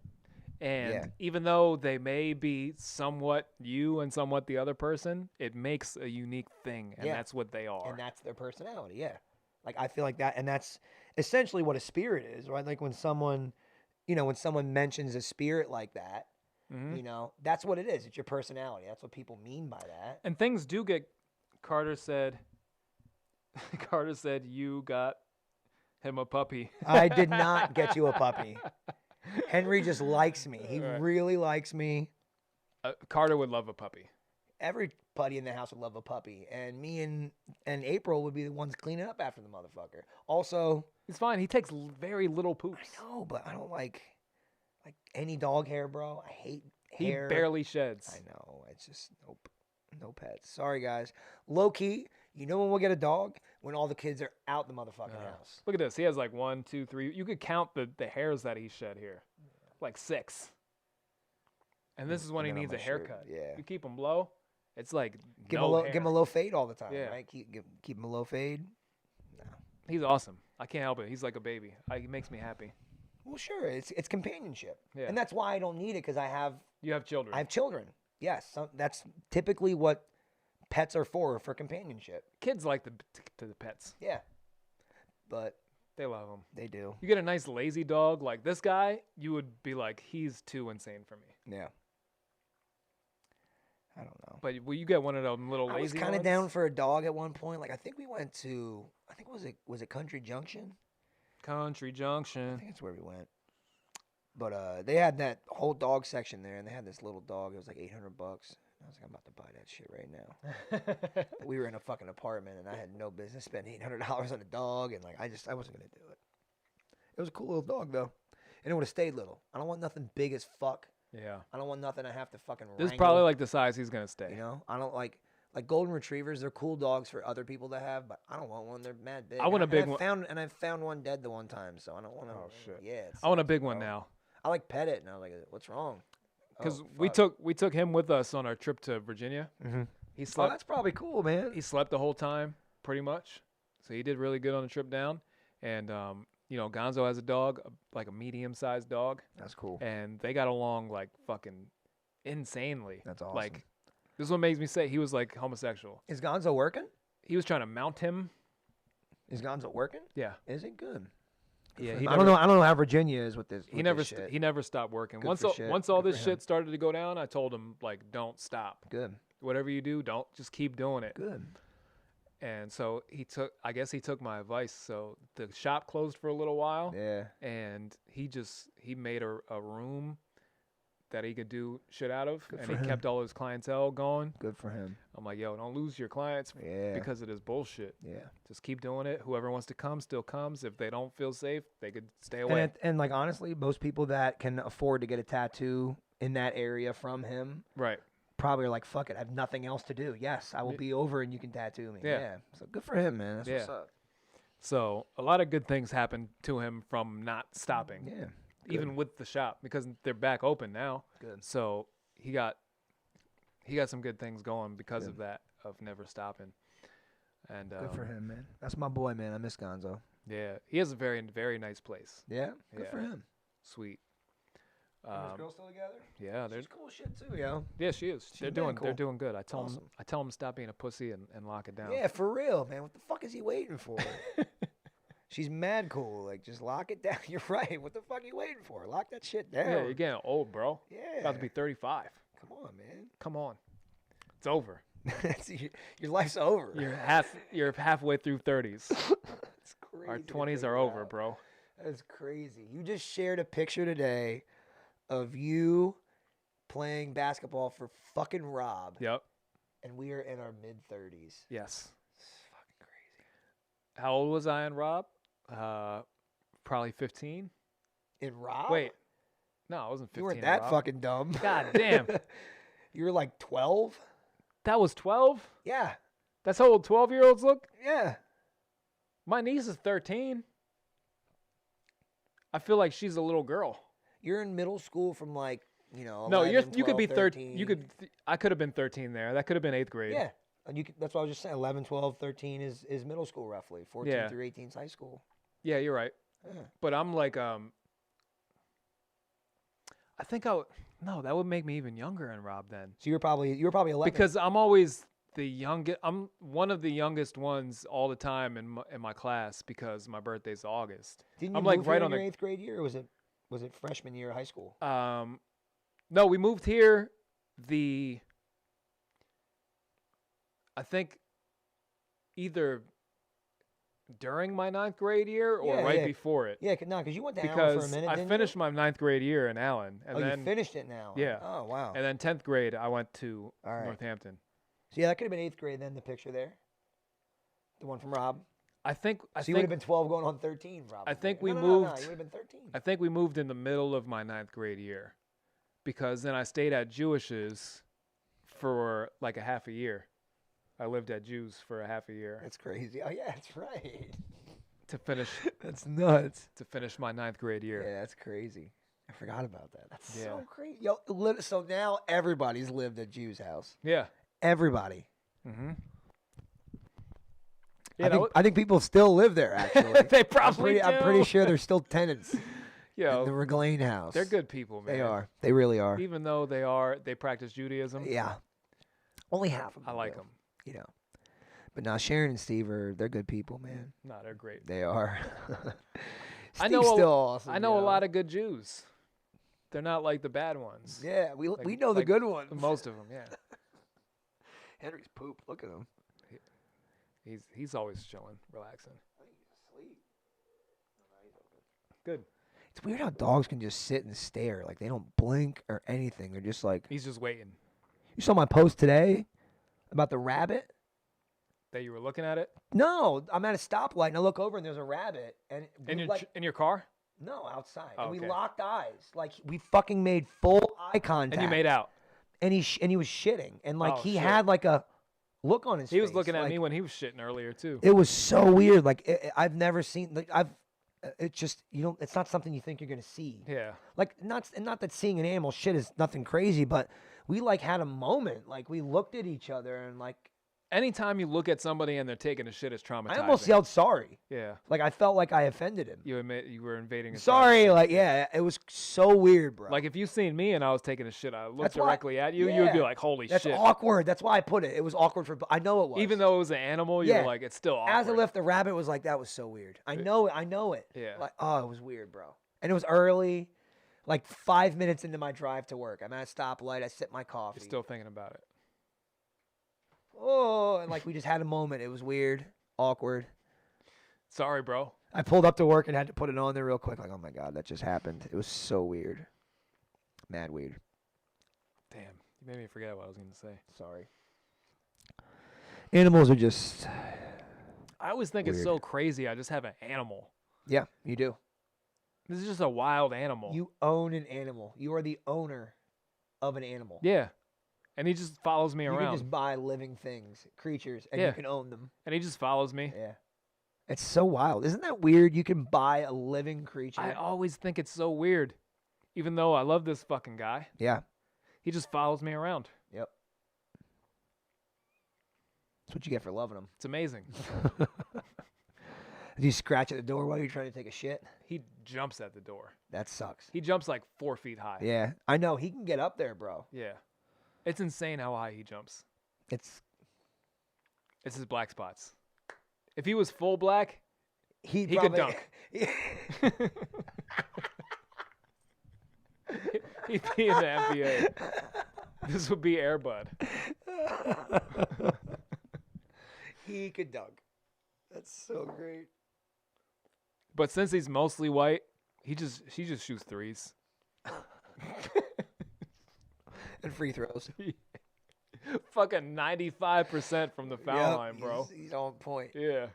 And Yeah. even though they may be somewhat you and somewhat the other person, it makes a unique thing, and Yeah. that's what they are. and that's their personality. Yeah, like I feel like that, and that's essentially what a spirit is, right? Like when someone, when someone mentions a spirit like that, Mhm. that's what it is. It's your personality. That's what people mean by that. And things do get. Carter said. Carter said you got him a puppy. I did not get you a puppy. Henry just likes me. He Right. really likes me. Carter would love a puppy. Everybody in the house would love a puppy, and me and April would be the ones cleaning up after the motherfucker. Also, He's fine. He takes very little I poops. know, but I don't like any dog hair, bro. I hate He hair. barely sheds. I know. It's just nope. No pets. Sorry, guys. Low key, You know when we'll get a dog? When all the kids are out the motherfucking house. Look at this. He has like 1, 2, 3. You could count the hairs that he shed here, like 6. And this is when he then on needs a my shirt, haircut. yeah. You keep him low, it's like Give no him hair. a low fade all the time, Yeah. right? Keep him a low fade. He's awesome. I can't help it. He's like a baby. He makes me happy. Well, sure, it's companionship, Yeah. and that's why I don't need it because You have children. I have children. Yes, that's typically what pets are for companionship. Kids like the pets. Yeah, but They love them. they do. You get a nice lazy dog like this guy, you would be like, he's too insane for me. Yeah. I don't know. But you get one of them little I was lazy kind of ones. down for a dog at one point. Like I think we went to, was it Country Junction? Country I Junction. think that's where we went. But they had that whole dog section there, and they had this little dog. It was like $800. I was like, I'm about to buy that shit right now. But we were in a fucking apartment, and I had no business spending $800 on a dog, and like I wasn't gonna do it. It was a cool little dog though, and it would have stayed little. I don't want nothing big as fuck. Yeah. I don't want nothing I have to fucking. This is wrangle, probably like the size he's going to stay. you know. I don't like golden retrievers. They're cool dogs for other people to have, but I don't want one. They're mad big. I want a big and one. I found one dead the one time, so I don't want to. Oh, shit. Yeah. I want a sucks, big one bro. now. I like pet it, and I was like, what's wrong? Because Oh, we took him with us on our trip to Virginia. Mhm. He Oh, slept. that's probably cool, man. He slept the whole time, pretty much. So he did really good on the trip down. And you know, Gonzo has a dog, like a medium-sized dog, That's cool. and they got along like fucking insanely. That's awesome. Like, this is what makes me say he was like homosexual. Is Gonzo working? He was trying to mount him. Is Gonzo working? Yeah. Is it good? Yeah. I don't know. I don't know how Virginia is with this. He with never this shit. he never stopped working. Good Once for all, shit. once all Good this for him. shit started to go down, I told him like, don't stop. Good. Whatever you do, don't just keep doing it. Good. And so I guess he took my advice. So the shop closed for a little while, Yeah. and he made a room that he could do shit out of, and for he him. kept all his clientele going. Good for him. I'm like, yo, don't lose your clients Yeah. because of this bullshit. Yeah. Just keep doing it. Whoever wants to come still comes. If they don't feel safe, they could stay away. And like honestly, most people that can afford to get a tattoo in that area from him Right. probably are like, fuck it, I have nothing else to do. Yes, I will be over and you can tattoo me. Yeah. So good for him, man. That's what's Yeah. up. So a lot of good things happened to him from not stopping. Yeah. Even with the shop, because they're back open now. Good. So he got some good things going because of that, of never stopping. And Good for him, man. That's my boy, man. I miss Gonzo. yeah, he has a very, very nice place. Yeah. Good Yeah. for him. Sweet. Are those girls still together? Yeah, they're She's cool shit too, yo. yeah, she is. They're been doing cool. good. I tell Awesome. him to stop being a pussy and lock it down. Yeah, for real, man. What the fuck is he waiting for? She's mad cool. Like, just lock it down. You're right. What the fuck are you waiting for? Lock that shit down. Yeah, you're getting old, bro. Yeah. About to be 35. Come on, man. Come on, it's over. Your life's over. You're halfway through 30s. It's crazy. Our to 20s think are over, about. bro. That's crazy. You just shared a picture today of you playing basketball for fucking Rob, Yep. and we are in our mid-30s. Yes. It's fucking crazy. How old was I and Rob? Probably 15. In Rob? Wait. No, I wasn't 15. You weren't in that Rob. fucking dumb. God damn. You were like 12? That was 12? Yeah. That's how old 12-year-olds look? Yeah. My niece is 13. I feel like she's a little girl. You're in middle school from like, you know, No, 11, you could 12, be 13. I could have been 13 there. That could have been 8th grade. Yeah. And that's what I was just saying. 11, 12, 13 is middle school roughly. 14 Yeah. through 18 is high school. Yeah, you're right. Yeah. But I'm like, I think no, that would make me even younger than Rob then. So you were probably 11. Because I'm always the youngest. I'm one of the youngest ones all the time in my class because my birthday's August. Didn't you I'm like move right here on in your the. 8th grade year, or was it freshman year of high school? No, we moved here. I think either during my 9th grade year or Yeah, right yeah. for it. Yeah, because you went to Allen for a Because minute, I didn't finished you? my 9th grade year in Allen, and Oh, then you finished it now. Yeah. Oh, wow. and then 10th grade I went to All right. Northampton. So yeah, that could have been 8th grade then, the picture there. The one from Rob. I think So you would have been 12 going on 13, probably. think we No, moved- you would have been 13. I think we moved in the middle of my 9th grade year, because then I stayed at Jewish's for like a half a year I lived at Jews for a half a year That's crazy. Oh yeah, that's right. to finish That's nuts. my 9th grade year. Yeah, that's crazy. I forgot about that. That's Yeah. so crazy. Yo, so now everybody's lived at Jew's house. Yeah. Everybody. Mm-hmm. I think people still live there. Actually, they probably I'm pretty sure they're still tenants in the Yo, Reglain house. they're good people, man. They are. They really are. Even though they practice Judaism. Yeah. Only half of them. I like do, them. You know. But now Sharon and Steve they're good people, man. No, they're great. They are. I know Steve's still awesome. I know a lot of good Jews. They're not like the bad ones. Yeah, we know the like good ones. Most of them, yeah. Henry's poop. Look at him. He's always chilling, relaxing. I think he's asleep. Good. It's weird how dogs can just sit and stare. Like, they don't blink or anything. They're just like... He's just waiting. You saw my post today about the rabbit? That you were looking at it No, I'm at a stoplight, and I look over, and there's a rabbit. And in your car, No, outside. Oh, And we okay. locked eyes. Like, we fucking made full eye contact. and you made out. And he was shitting. And, like, Oh, he shit. had, like, a look on his face. He was looking at like, me when he was shitting earlier too. It was so weird. Like, I've never seen... Like, it's just, it's not something you think you're going to see. Yeah. Like, not that seeing an animal shit is nothing crazy, but we, like, had a moment. Like, we looked at each other and, like... Anytime you look at somebody and they're taking a shit, it's traumatizing. I almost yelled sorry. Yeah. Like, I felt like I offended him. You admit you were invading his Sorry, privacy. like, yeah, it was so weird, bro. Like if you seen me and I was taking a shit, I looked That's why- directly at you, you would be yeah. like, "Holy That's shit!" awkward. That's why I put it. It was awkward for... I know it was. Even though it was an animal, you Yeah. were like, "It's still awkward." As I left, the rabbit was like, that was so weird. I know it. Yeah. Like, oh, it was weird, bro. And it was early, like 5 minutes into my drive to work. I'm at a stoplight. I sip my coffee. You're still thinking about it. Oh, and like we just had a moment. It was weird, awkward. Sorry, bro. I pulled up to work and had to put it on there real quick. Like, oh my God, that just happened. It was so weird. Mad weird. Damn, you made me forget what I was going to say. Sorry. Animals are just... I always think it's Weird. so crazy. I just have an animal. Yeah, you do. This is just a wild animal. You own an animal. You are the owner of an animal. Yeah. And he just follows me You around. can just buy living things, creatures, and Yeah. you can own them. And he just follows me. Yeah. It's so wild. Isn't that weird? You can buy a living creature. I always think it's so weird. Even though I love this fucking guy, Yeah. he just follows me around. Yep. That's what you get for loving them. It's amazing. Do you scratch at the door while you're trying to take a shit? He jumps at the door. That sucks. He jumps like 4 feet high. Yeah. I know. He can get up there, bro. Yeah. It's insane how high he jumps. It's His black spots. If he was full black, he could probably- dunk. he'd be in the NBA. This would be Air Bud. He could dunk. That's so great. But since he's mostly white, he just shoots threes. And free throws. Fucking 95% from the foul Yep, line, bro. He's on point. Yeah.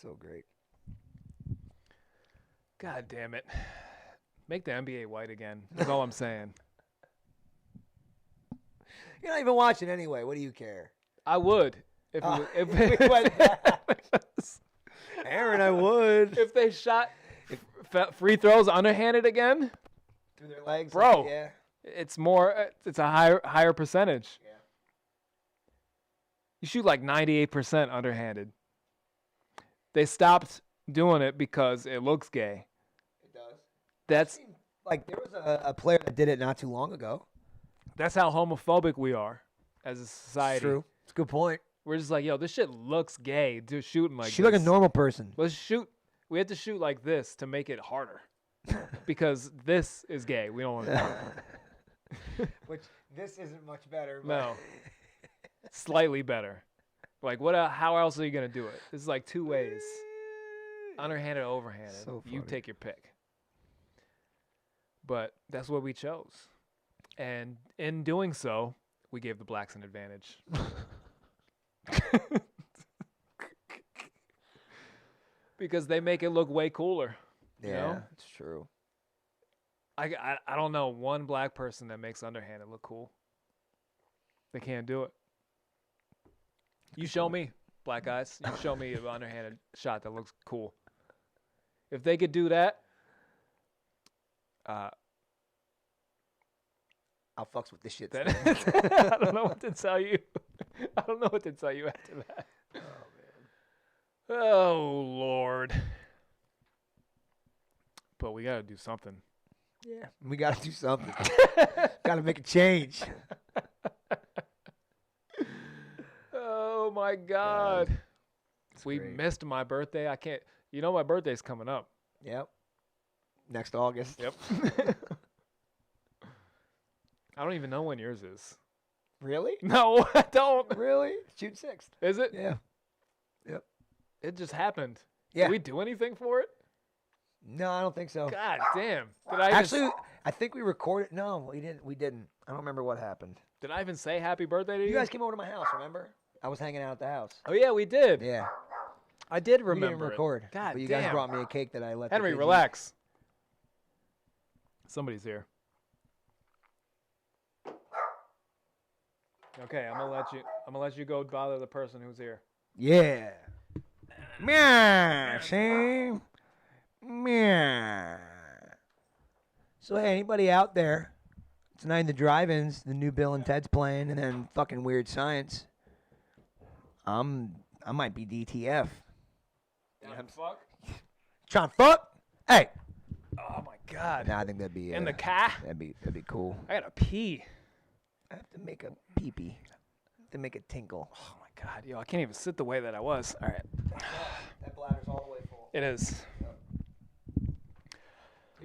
So great. God damn it. Make the NBA white again. That's all I'm saying. You're not even watching anyway. What do you care? I would. If, Oh, it, if, we went back. Aaron, I would. if they shot free throws underhanded again, Through their legs. Bro. Like, yeah. it's a higher percentage. Yeah. You shoot like 98% underhanded. They stopped doing it because it looks gay. It does. That's Like, there was a player that did it not too long ago. that's how homophobic we are as a society. It's true. It's a good point. We're just like, yo, this shit looks gay. Dude, shooting like Shoot like a this. normal person. Let's shoot. We had to shoot like this to make it harder because this is gay. We don't want to. Which, this isn't much better. But No, slightly better. Like what? How else are you gonna do it? This is like two ways: underhanded, or overhanded. So You funny. take your pick. But that's what we chose, and in doing so, we gave the blacks an advantage. Because they make it look way cooler. Yeah, You know? it's true. I don't know one black person that makes underhanded look cool. They can't do it. You show me, black guys. You show me an underhanded shot that looks cool. If they could do that, I'll fucks with this shit. then I don't know what to tell you. I don't know what to tell you after that. Oh, man. Oh, Lord. But we got to do something. Yeah, we got to do something. Got to make a change. Oh, my God. We great. missed my birthday. I can't. You know my birthday's coming up. Yep. Next August. Yep. I don't even know when yours is. Really? No, I don't. Really? June 6th. Is it? Yeah. Yep. It just happened. Yeah. Did we do anything for it? No, I don't think so. God damn. Did I Actually, I think we recorded. No, we didn't. We didn't. I don't remember what happened. did I even say happy birthday to you? You guys came over to my house, remember? I was hanging out at the house. Oh yeah, we did. Yeah. I did We remember. didn't it. record. God but you damn. guys brought me a cake that I let the Henry, kids eat. relax. Somebody's here. Okay, I'm gonna let you go bother the person who's here. Yeah. Meow. See? Meow. So, hey, anybody out there? Tonight in the drive-ins, the new Bill and Ted's playing, and then fucking Weird Science. I might be DTF. Fuck. Trying to fuck? Hey. Oh my God. Nah, I think that'd be In the car. That'd be cool. I gotta pee. I have to make a pee-pee. To make it tinkle. Oh my God, yo, I can't even sit the way that I was. All right. That bladder's all the way full. It is.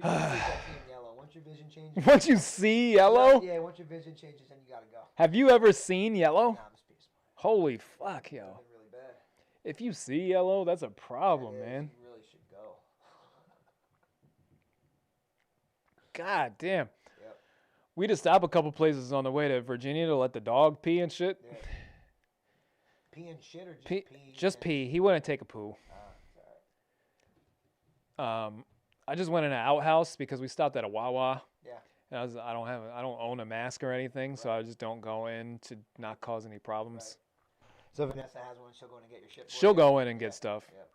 Once your vision changes. Once you see yellow, Yeah, once your vision changes, then you gotta go. have you ever seen yellow? Nah, I'm just being smart. Holy fuck, yo. Been really bad. If you see yellow, that's a problem, man. You really should go. God damn. Yep. We just stopped a couple places on the way to Virginia to let the dog pee and shit. Yeah. Pee and shit or just Pee, pee? just and- pee. He wouldn't take a poo. it's alright. I just went in an outhouse because we stopped at a Wawa. Yeah. And I don't own a mask or anything, so I just don't go in to not cause any problems. So if Vanessa has one, she'll go in and get your shit for She'll you? go in and get stuff. Yep.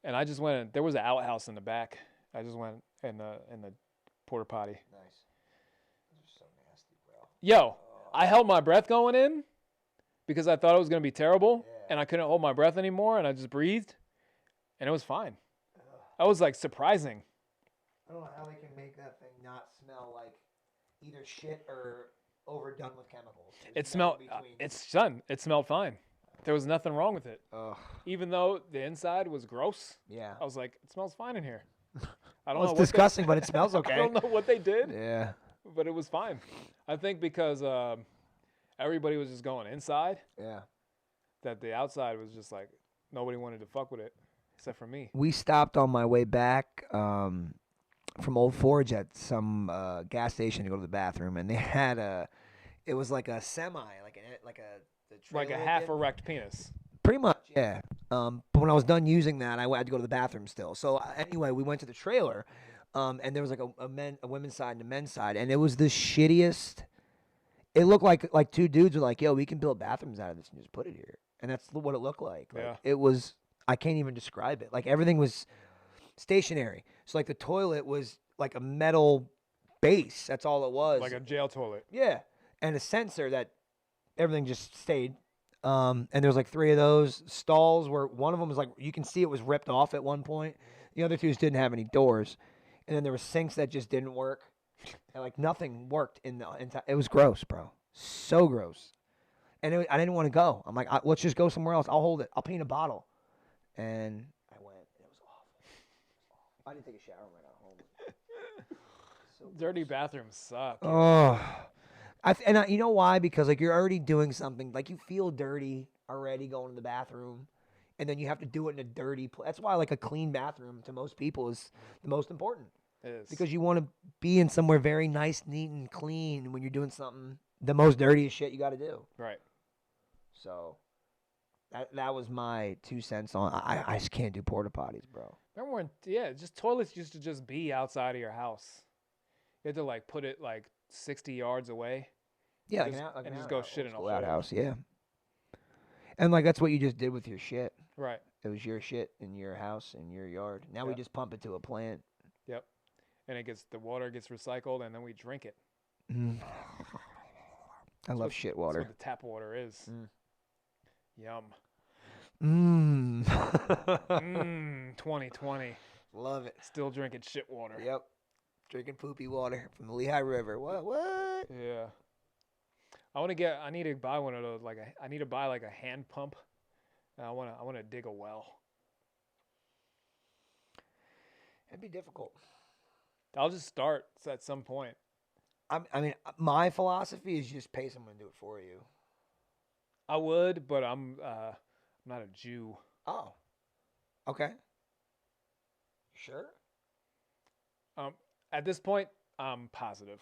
And I just went in, there was an outhouse in the back. I just went in the porta potty. Nice. Those are so nasty, bro. Yo, I held my breath going in because I thought it was going to be terrible, and I couldn't hold my breath anymore, and I just breathed, and it was fine. That was like surprising. I don't know how they can make that thing not smell like either shit or overdone with chemicals. It smelled. It smelled fine. There was nothing wrong with it. Ugh. Even though the inside was gross, Yeah. I was like, it smells fine in here. I don't Well, know. it's disgusting, but it smells I okay. don't know what they did, Yeah. but it was fine. I think because everybody was just going inside, Yeah. that the outside was just like nobody wanted to fuck with it except for me. We stopped on my way back from Old Forge at some gas station to go to the bathroom, and they had it was like a semi, the Like a trailer half did. erect penis. Pretty much, yeah. But when I was done using that, I had to go to the bathroom still. So anyway, we went to the trailer, and there was like a women's side and a men's side, and it was the shittiest. It looked like two dudes were like, "Yo, we can build bathrooms out of this and just put it here," and that's what it looked like. Yeah. It was. I can't even describe it. Like everything was stationary. So like the toilet was like a metal base. That's all it was. Like a jail toilet. Yeah, and a sensor that everything just stayed. And there's like 3 of those stalls where one of them was like you can see it was ripped off at one point. The other two didn't have any doors, and then there were sinks that just didn't work, and like nothing worked in the entire. It was gross, bro. So gross. And I didn't want to go. I'm like, let's just go somewhere else. I'll hold it. I'll pee in a bottle. And I went. And it was awful. I didn't take a shower when I got home. So Dirty bathrooms suck. Oh, you know why? Because like you're already doing something. Like you feel dirty already going to the bathroom, and then you have to do it in a dirty place. That's why like a clean bathroom to most people is the most important. It is. Because you want to be in somewhere very nice, neat, and clean when you're doing something the most dirtiest shit you got to do. Right. So that was my 2 cents on. I just can't do porta potties, bro. Remember when? Yeah, just toilets used to just be outside of your house. You have to like put it like 60 yards away. Yeah, like Just- an out, like and an just out- go out- shit in a old school hole. outhouse. Yeah. And like that's what you just did with your shit. Right. It was your shit in your house in your yard. Now we Yep. just pump it to a plant. Yep. And the water gets recycled, and then we drink it. I love shit That's water. what the tap water is. Yum. Mmm. 2020. Love it. Still drinking shit water. Yep. Drinking poopy water from the Lehigh River. What? Yeah. I need to buy one of those. I need to buy like a hand pump. I want to dig a well. It'd be difficult. I'll just start at some point. I mean, my philosophy is just pay someone to do it for you. I would, but I'm not a Jew. Oh. Okay. Sure. At this point, I'm positive.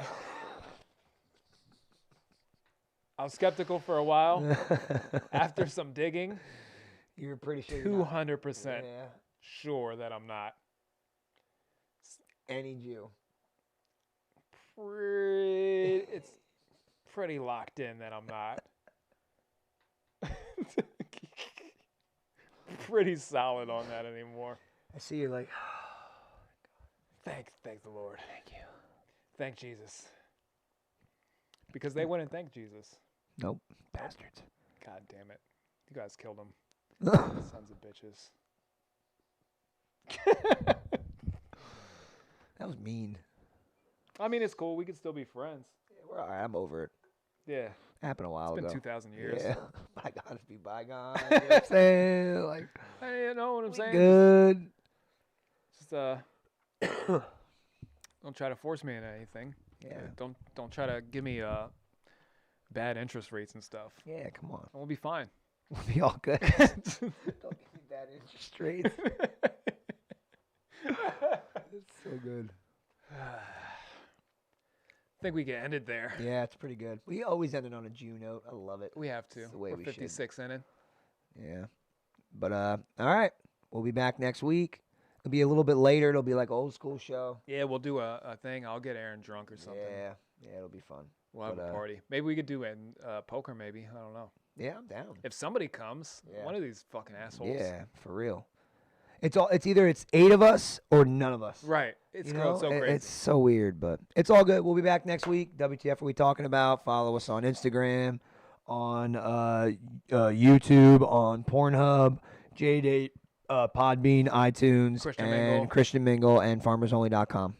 I was skeptical for a while. After some digging, You're pretty sure. you're not. 200% Yeah. sure that I'm not. Any Jew. It's pretty locked in that I'm not. Pretty solid on that anymore. I see you're like, Thank the Lord. Thank you. Thank Jesus. Because they went and thanked Jesus. nope, bastards. God damn it. You guys killed him. Sons of bitches. That was mean. I mean, it's cool. We can still be friends. Yeah, we're all right. I'm over it. Yeah. Happened a while It's been ago. 2,000 years. Yeah. Bygones be bygones. You know what I'm saying? Like, Hey, you know what I'm we saying? good. Just don't try to force me into anything. Yeah. Don't try to give me bad interest rates and stuff. Yeah, come on. We'll be fine. We'll be all good. Don't give me bad interest rates. It's so good. I think we can end it there. Yeah, it's pretty good. We always end it on a Jew note. I love it. We have to. It's the way We're we should. 56 in it. Yeah. But all right. We'll be back next week. It'll be a little bit later. It'll be like an old school show. Yeah, we'll do a thing. I'll get Aaron drunk or something. Yeah. Yeah, it'll be fun. We'll have But, a party. Maybe we could do poker. Maybe I don't know. Yeah, I'm down. If somebody comes, Yeah. one of these fucking assholes. Yeah, for real. It's either it's 8 of us or none of us. Right. It's You so know, crazy. It's so weird, but it's all good. We'll be back next week. WTF are we talking about? Follow us on Instagram, on YouTube, on Pornhub, JDate, Podbean, iTunes, Christian and Mingle. Christian Mingle, and FarmersOnly.com.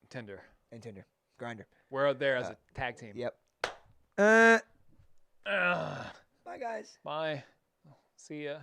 Tinder. And Tinder. Grindr. We're out there as a tag team. Yep. Ugh. Bye, guys. Bye. See ya.